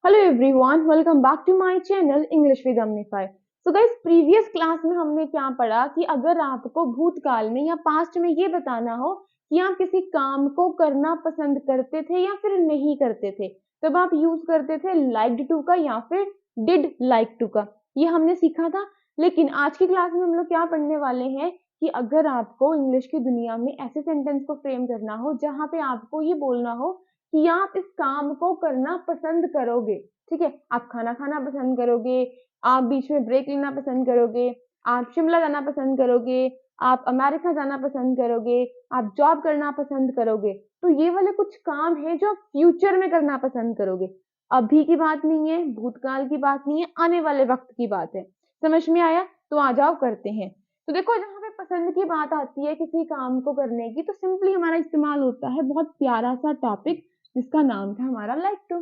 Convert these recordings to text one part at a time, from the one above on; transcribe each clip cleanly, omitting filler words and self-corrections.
Hello everyone, welcome back to my channel English with Amnify. So guys, previous class में हमने क्या पढ़ा कि अगर आपको भूतकाल में या पास्ट में ये बताना हो कि आप किसी काम को करना पसंद करते थे या फिर नहीं करते थे, तब आप यूज करते थे लाइक्ड टू का या फिर डिड लाइक टू का। ये हमने सीखा था। लेकिन आज की क्लास में हम लोग क्या पढ़ने वाले हैं कि अगर आपको इंग्लिश की दुनिया में ऐसे सेंटेंस को फ्रेम करना हो जहां पे आपको ये बोलना हो कि आप इस काम को करना पसंद करोगे। ठीक है, आप खाना खाना पसंद करोगे, आप बीच में ब्रेक लेना पसंद करोगे, आप शिमला जाना पसंद करोगे, आप अमेरिका जाना पसंद करोगे, आप जॉब करना पसंद करोगे। तो ये वाले कुछ काम है जो आप फ्यूचर में करना पसंद करोगे। अभी की बात नहीं है, भूतकाल की बात नहीं है, आने वाले वक्त की बात है। समझ में आया? तो आ जाओ करते हैं। तो देखो, जहां पे पसंद की बात आती है किसी काम को करने की, तो सिंपली हमारा इस्तेमाल होता है बहुत प्यारा सा टॉपिक जिसका नाम था हमारा लाइक टू।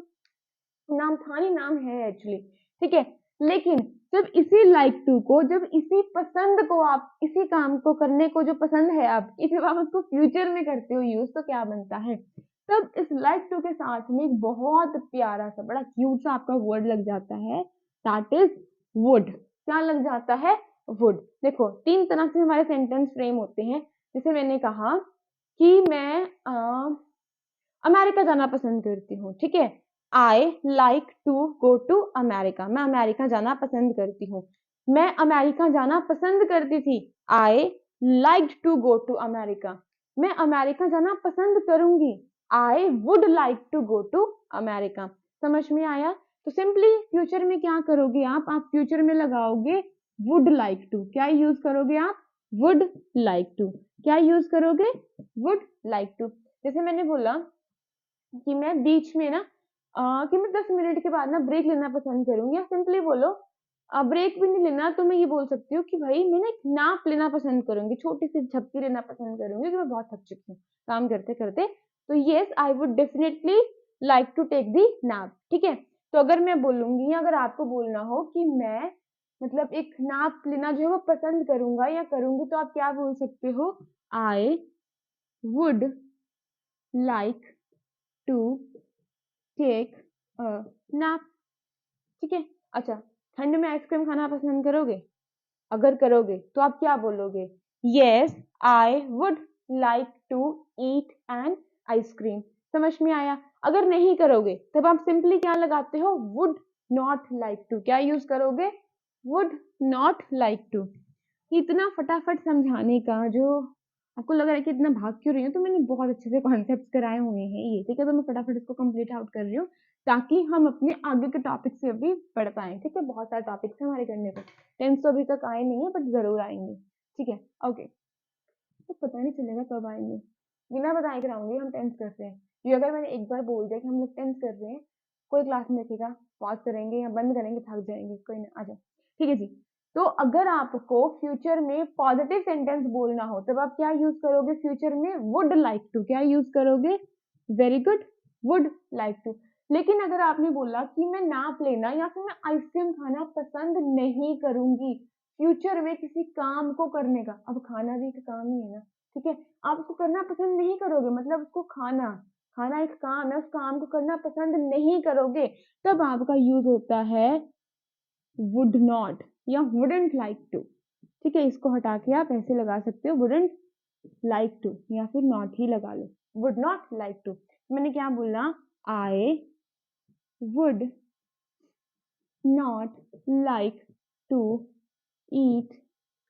नाम था नहीं, नाम है एक्चुअली। ठीक है, लेकिन जब इसी लाइक टू को, जब इसी पसंद को, आप इसी काम को करने को जो पसंद है आपकी, जब आप उसको फ्यूचर में करते हो यूज, तो क्या बनता है? तब इस लाइक टू के साथ में एक बहुत प्यारा सा बड़ा क्यूट सा आपका वर्ड लग जाता है, दैट इज वुड। क्या लग जाता है? वुड। देखो, तीन तरह से हमारे सेंटेंस फ्रेम होते हैं। जैसे मैंने कहा कि मैं अमेरिका जाना पसंद करती हूँ। ठीक है, I like to go to America. मैं अमेरिका जाना पसंद करती हूँ। मैं अमेरिका जाना पसंद करती थी। I like to go to America. मैं अमेरिका जाना पसंद करूंगी। I would like to go to America. समझ में आया? तो सिंपली फ्यूचर में क्या करोगे आप फ्यूचर में लगाओगे वुड लाइक टू। क्या यूज करोगे आप? Would like to. क्या यूज करोगे? Would like to. जैसे मैंने बोला कि मैं बीच में ना कि मैं 10 मिनट के बाद ना ब्रेक लेना पसंद करूंगी, या सिंपली बोलो ब्रेक भी नहीं लेना तो मैं ये बोल सकती हूँ कि भाई मैं ना एक नाप लेना पसंद करूंगी, छोटी सी झपकी लेना पसंद करूंगी कि मैं बहुत थक चुकी हूँ काम करते करते। तो yes, I would definitely like to take the nap. ठीक है, तो अगर मैं बोलूंगी या अगर आपको बोलना हो कि मैं मतलब एक नाप लेना जो है वो पसंद करूंगा या करूंगी, तो आप क्या बोल सकते हो? I would like to take a nap. ठीक है। अच्छा, ठंड में आइसक्रीम खाना पसंद करोगे? अगर करोगे तो आप क्या बोलोगे? Yes, I would like to eat an ice cream. समझ में आया? अगर नहीं करोगे तब आप सिंपली क्या लगाते हो? Would not like to. क्या यूज करोगे? Would not like to. इतना फटाफट समझाने का जो आपको लग रहा है कि इतना भाग क्यों रही हूँ, तो मैंने बहुत अच्छे से कॉन्सेप्ट कराए हुए हैं ये। ठीक है, तो मैं फटाफट इसको कंप्लीट आउट कर रही हूँ ताकि हम अपने आगे के टॉपिक से अभी पढ़ पाए। ठीक है, बहुत सारे टॉपिक्स हैं हमारे करने को। टेंस तो अभी तक आए नहीं है, बट जरूर आएंगे। ठीक है, ओके। तो पता नहीं चलेगा कब आएंगे, बिना बताए कराऊंगी हम टेंस कर रहे हैं। ये अगर मैंने एक बार बोल दिया कि हम लोग टेंस कर रहे हैं, कोई क्लास में देखेगा, पॉज करेंगे या बंद करेंगे, थक जाएंगे, कोई ना, आ जाओ। ठीक है जी। तो अगर आपको फ्यूचर में पॉजिटिव सेंटेंस बोलना हो तब आप क्या यूज करोगे फ्यूचर में? Would like to. क्या यूज करोगे? Very good, would like to. लेकिन अगर आपने बोला कि मैं नाप लेना या फिर मैं आइसक्रीम खाना पसंद नहीं करूंगी, फ्यूचर में किसी काम को करने का, अब खाना भी एक काम ही है ना। ठीक है, आप उसको करना पसंद नहीं करोगे, मतलब उसको खाना, खाना एक काम है, उस काम को करना पसंद नहीं करोगे, तब आपका यूज होता है वुड नॉट या वुडंट लाइक टू। ठीक है, इसको हटा के आप ऐसे लगा सकते हो, वुडंट लाइक टू, या फिर नॉट ही लगा लो, वुड नॉट लाइक टू। मैंने क्या बोला? I would not like to eat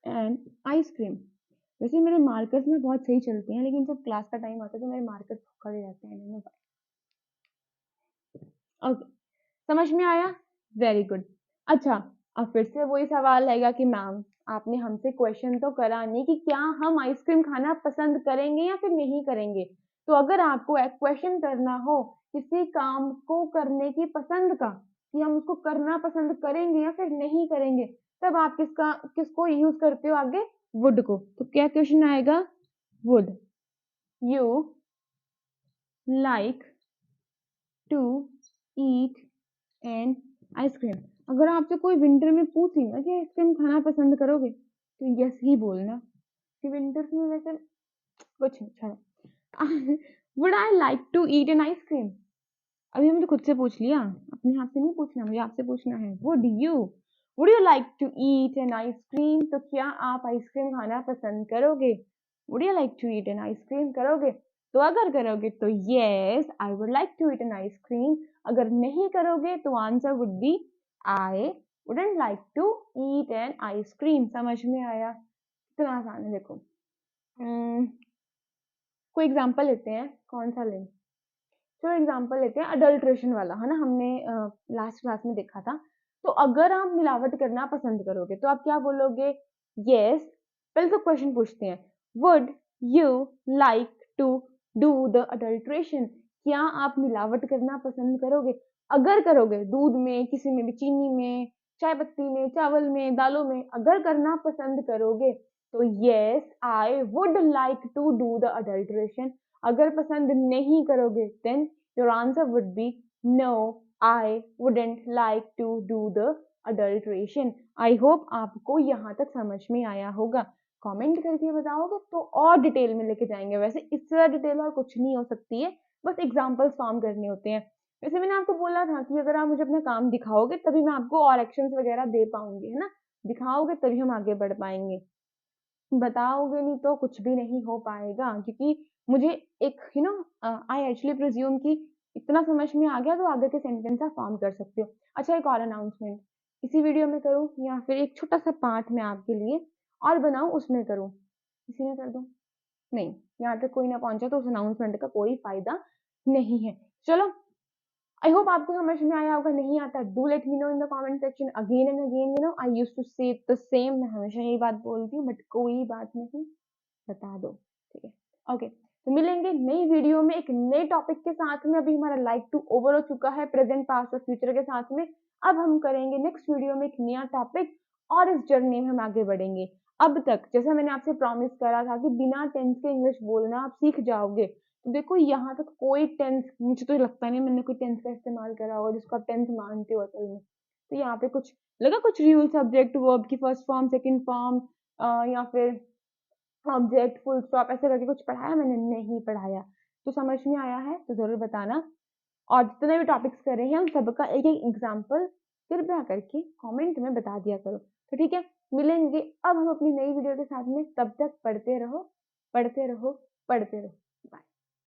and ice cream. वैसे मेरे मार्कर्स में बहुत सही चलते हैं, लेकिन जब क्लास का टाइम आता है तो मेरे मार्कर्स खड़े रहते हैं। ओके, समझ में आया? Very good. अच्छा, अब फिर से वही सवाल आएगा कि मैम आपने हमसे क्वेश्चन तो करा नहीं कि क्या हम आइसक्रीम खाना पसंद करेंगे या फिर नहीं करेंगे। तो अगर आपको एक क्वेश्चन करना हो किसी काम को करने की पसंद का, कि हम उसको करना पसंद करेंगे या फिर नहीं करेंगे, तब आप किसको यूज करते हो आगे? वुड को। तो क्या क्वेश्चन आएगा? Would you like to eat and ice cream. अगर आपसे कोई विंटर में पूछे ना कि आइसक्रीम खाना पसंद करोगे, तो यस ही बोलना कि विंटर्स में वैसे कुछ नहीं। Would I like to eat an ice cream? अभी हमने खुद से पूछ लिया, अपने आप से नहीं पूछना, मुझे आपसे पूछना है। Would you like to eat an ice cream? तो क्या आप आइसक्रीम खाना पसंद करोगे? Would you like to eat an ice cream करोगे? तो अगर करोगे तो yes I would like to eat an ice cream. अगर नहीं करोगे तो answer would be I wouldn't like to eat an ice cream. समझ में आया? कितना आसान है देखो। कोई एग्जांपल लेते हैं, कौन सा लें? चलो एग्जांपल लेते हैं अडल्ट्रेशन वाला, है ना, हमने लास्ट क्लास में देखा था। तो अगर आप मिलावट करना पसंद करोगे तो आप क्या बोलोगे? यस। पहले तो क्वेश्चन पूछते हैं, would you like to do the adulteration? क्या आप मिलावट करना पसंद करोगे? अगर करोगे, दूध में, किसी में भी, चीनी में, चाय पत्ती में, चावल में, दालों में, अगर करना पसंद करोगे तो yes I would like to do the adulteration. अगर पसंद नहीं करोगे then your answer would be no I wouldn't like to do the adulteration. I hope आपको यहाँ तक समझ में आया होगा। कमेंट करके बताओगे तो और डिटेल में लेके जाएंगे। वैसे इससे ज़्यादा डिटेल और कुछ नहीं हो सकती है, बस एग्जाम्पल्स फॉर्म करने होते हैं। वैसे मैंने आपको बोला था कि अगर आप मुझे अपना काम दिखाओगे तभी मैं आपको और एक्शंस वगैरह दे पाऊंगी, है ना। दिखाओगे तभी हम आगे बढ़ पाएंगे, बताओगे नहीं तो कुछ भी नहीं हो पाएगा। क्योंकि मुझे एक आई एक्चुअली प्रिज्यूम कि इतना समझ में आ गया तो आगे के सेंटेंस आप फॉर्म कर सकते हो। अच्छा, एक और अनाउंसमेंट इसी वीडियो में करूँ या फिर एक छोटा सा पार्ट में आपके लिए और बनाऊं, उसमें करूँ? इसी में कर दूं? नहीं, यहाँ तक कोई ना पहुंचा तो उस अनाउंसमेंट का कोई फायदा नहीं है। चलो, आई होप आपको समझ में आया होगा। नहीं आता do let me know in the comment section again and again. I used to say the same, मैं हमेशा यही बात बोलती हूँ, बट कोई बात नहीं, बता दो, ठीक है। ओके, तो मिलेंगे नई वीडियो में एक नए टॉपिक के साथ में। अभी हमारा लाइक टू ओवर हो चुका है प्रेजेंट पास्ट और फ्यूचर के साथ में। अब हम करेंगे नेक्स्ट वीडियो में एक नया टॉपिक और इस जर्नी में हम आगे बढ़ेंगे। अब तक जैसा मैंने आपसे प्रॉमिस करा था कि बिना टेंस के इंग्लिश बोलना आप सीख जाओगे। तो देखो यहाँ तक कोई टेंस, मुझे तो लगता नहीं मैंने कोई टेंस का इस्तेमाल करा होगा जिसको आप टेंस मानते हो असल में। तो यहाँ पे कुछ लगा, कुछ रूल, सब्जेक्ट वर्ब की फर्स्ट फॉर्म, सेकंड फॉर्म, या फिर ऑब्जेक्ट, फुल स्टॉप, ऐसे करके कुछ पढ़ाया? मैंने नहीं पढ़ाया। तो समझ में आया है तो जरूर बताना। और जितने भी टॉपिक्स कर रहे हैं हम सबका एक एक एग्जाम्पल कृपया करके कमेंट में बता दिया करो। तो ठीक है, मिलेंगे अब हम अपनी नई वीडियो के साथ में। तब तक पढ़ते रहो, पढ़ते रहो, पढ़ते रहो।